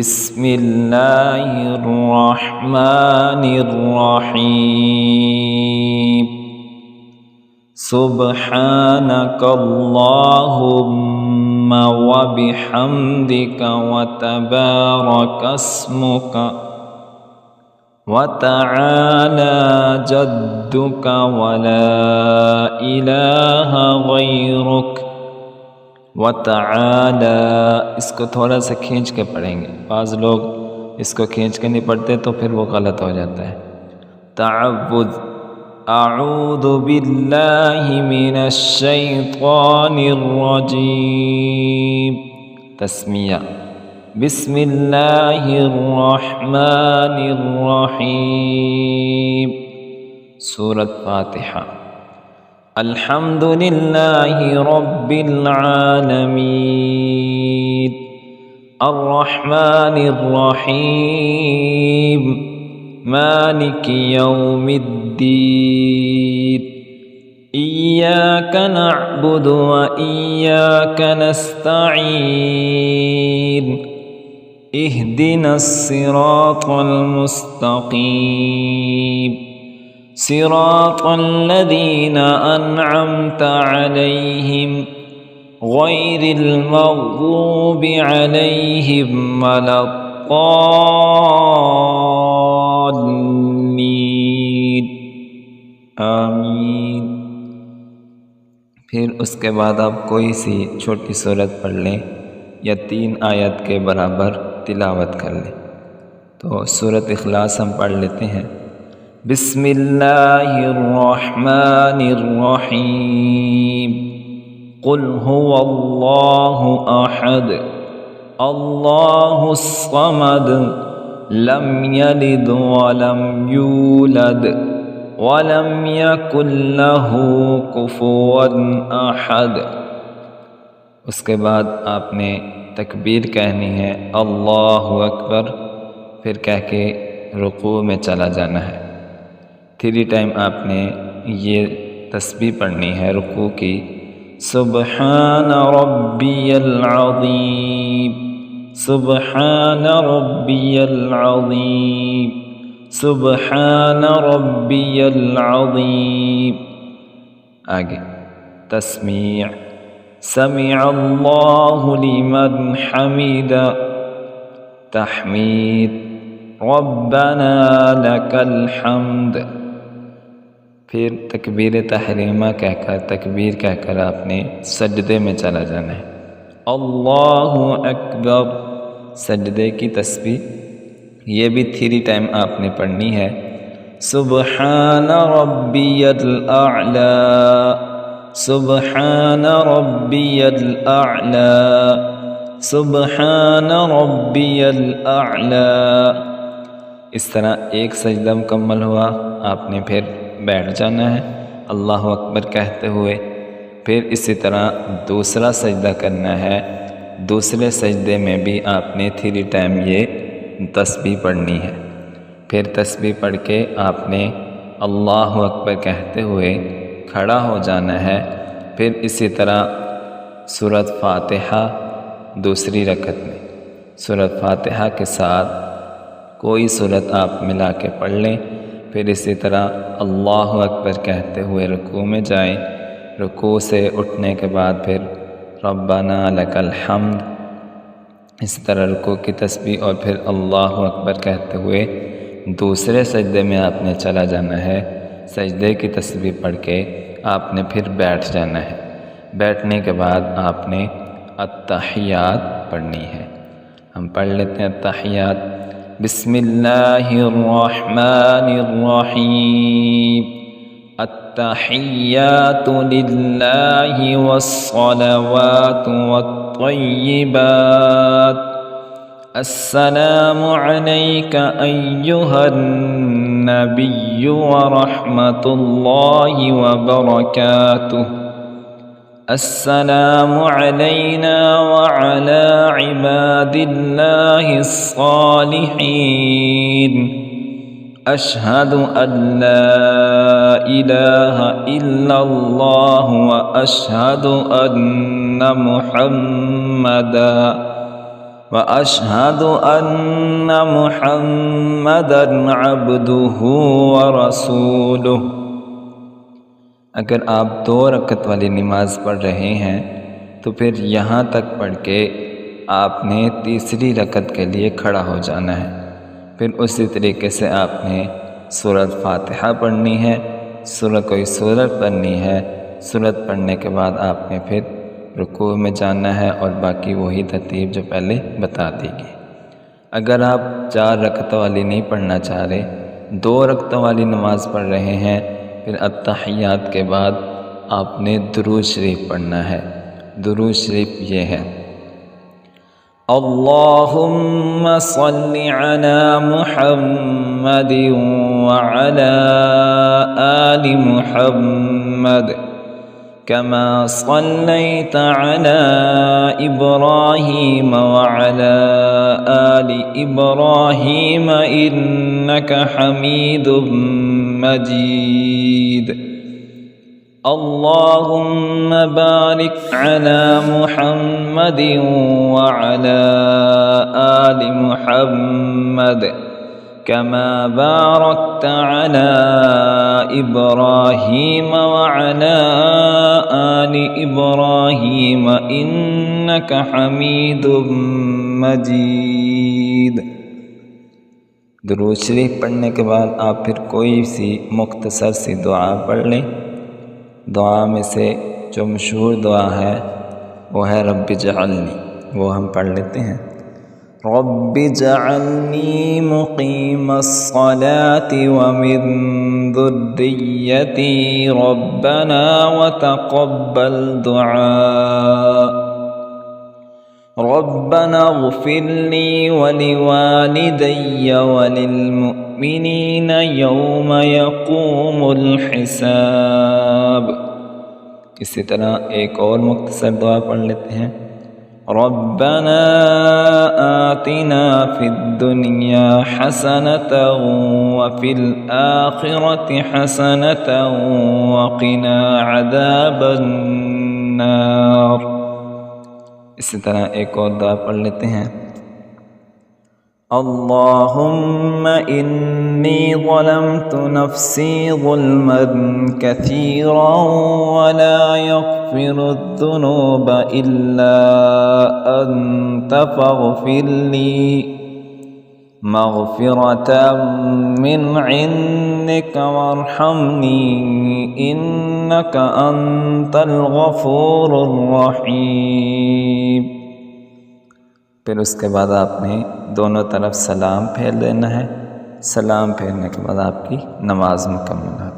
बिस्मिल्लाहिर्रहमानिर्रहीम। सुब्हानकल्लाहुम्मा व बिहम्दिका व तबारकस्मुका व तआला जद्दुका व ला इलाहा गैरुक व तआला। इसको थोड़ा सा खींच के पढ़ेंगे। बाज़ लोग इसको खींच के नहीं पढ़ते तो फिर वो गलत हो जाता है। तअव्वुज़ अऊज़ु बिल्लाहि मिनश शैतानिर रजीम। तस्मिया बिस्मिल्लाहिर रहमानिर रहीम। सूरत फातिहा। अल्हम्दुलिल्लाहि रब्बिल आलमीन अर्रहमानिर रहीम मालिकि यौमिद्दीन। इय्याका नअबुदु व इय्याका नस्तईन। इहदिनस सिरातल मुस्तकीम सिरातल लज़ीना अनअमत अलैहिम गैरिल मग़ज़ूबि अलैहिम वलद्दाल्लीन। आमीन। फिर उसके बाद आप कोई सी छोटी सूरत पढ़ लें या 3 आयत के बराबर तिलावत कर लें। तो सूरत इखलास हम पढ़ लेते हैं। बिस्मिल्लाहिर्रहमानिर्रहीम। कुल हुवल्लाहु अहद अल्लाहुस समद लम यलिद वलम यूलद वलम यकुल लहू कुफुवन अहद। उसके बाद आपने तकबीर कहनी है अल्लाहु अकबर, फिर कह के रुकू में चला जाना है। 3 टाइम आपने ये तस्बीह पढ़नी है रुकू की। सुब्हान रब्बियल अज़ीम सुब्हान रब्बियल अज़ीम सुब्हान रब्बियल अज़ीम। आगे तस्मीअ समिअल्लाहु लिमन हमिदा। तहमीद रब्बना लकल हम्द। फिर तकबीर तहरीमा कहकर तकबीर कहकर आपने सजदे में चला जाना है। अल्लाहु अकबर सजदे की तस्बीह ये भी 3 टाइम आपने पढ़नी है। सुब्हान रब्बियल अअला सुब्हान रब्बियल अअला सुब्हान रब्बियल अअला। इस तरह एक सजदा मुकम्मल हुआ, आपने फिर बैठ जाना है अल्लाह अकबर कहते हुए। फिर इसी तरह दूसरा सजदा करना है। दूसरे सजदे में भी आपने 3 टाइम ये तस्बीह पढ़नी है। फिर तस्बीह पढ़ के आपने अल्लाह अकबर कहते हुए खड़ा हो जाना है। फिर इसी तरह सूरत फातिहा दूसरी रकत में सूरत फातिहा के साथ कोई सूरत आप मिला के पढ़ लें। फिर इसी तरह अल्लाह अकबर कहते हुए रुकू में जाएं। रुकू से उठने के बाद फिर रब्बना लकल हम्द इस तरह रुकू की तस्बीह और फिर अल्लाह अकबर कहते हुए दूसरे सजदे में आपने चला जाना है। सजदे की तस्बीह पढ़ के आपने फिर बैठ जाना है। बैठने के बाद आपने अत्तहियात पढ़नी है। हम पढ़ लेते हैं अत्तहियात। बिस्मिल्लाहिर्रहमानिर्रहीम। अत्तहियातु लिल्लाहि वस्सलावातु वत्तय्यिबात। अस्सलामु अलैका अय्युहन नबिय्यु व रहमतुल्लाहि व बरकातुहु। अस्सलामु अलैना व अला इबादिल्लाहिस सालिहीन। अशहदु अल्ला इलाहा इल्लल्लाह व अशहदु अन्ना मुहम्मदा व अशहदु अन्न मुहम्मदन अब्दुहु व रसूलुहु। अगर आप 2 रकत वाली नमाज पढ़ रहे हैं तो फिर यहाँ तक पढ़ के आपने तीसरी रकत के लिए खड़ा हो जाना है। फिर उसी तरीके से आपने सूरत फातिहा पढ़नी है, कोई सूरत पढ़नी है। सूरत पढ़ने के बाद आपने फिर रुकू में जाना है और बाकी वही तरतीब जो पहले बता दी गई। अगर आप 4 रकतों वाली नहीं पढ़ना चाह रहे, 2 रकतों वाली नमाज पढ़ रहे हैं, फिर अत्तहियात के बाद आपने दुरूद शरीफ पढ़ना है। दुरूद शरीफ ये है, अल्लाहुम्मा सल्लि अला मुहम्मदिन व अला आलि मुहम्मद कमा सल्लैता अला इब्राहीम व अला आलि इब्राहीम इन्नका हमीदुम मजीद। अल्लाहुम्मा बारिक अला मुहम्मदिन व अला आलि मुहम्मद कमा बारकता अला इब्राहीम व अला आलि इब्राहीम इन्नका हमीदुम मजीद। दुरूद शरीफ पढ़ने के बाद आप फिर कोई सी मुख्तसर सी दुआ पढ़ लें। दुआ में से जो मशहूर दुआ है वो है रब्बि जअलनी, वो हम पढ़ लेते हैं। रब्बि जअलनी मुक़ीमस्सलाति व मिन ज़ुर्रिय्यती रब्बना व तक़ब्बल दुआ। रब्बना इग़फ़िरली व लिवालिदैय व लिलमुअ्मिनीन यौम यक़ूमुल हिसाब। इसी तरह एक और मुख्तसर दुआ पढ़ लेते हैं। रब्बना आतिना फिद दुनिया हसनतन व फिल आखिरति हसनतन व क़िना अज़ाबन नार। इसी तरह एक और दुआ पढ़ लेते हैं। अल्लाहुम्मा इन्नी ज़लमतु नफ्सी ज़ुल्मन कसीरन व ला यग़फ़िरुज़्ज़ुनूब इल्ला अंत फ़ग़फ़िरली मग़फ़िरतम मिन इंदिक वरहमनी इन्नका अंतल गफ़ूरुर रहीम। फिर उसके बाद आपने दोनों तरफ सलाम फेर देना है। सलाम फेरने के बाद आपकी नमाज मुकम्मल है।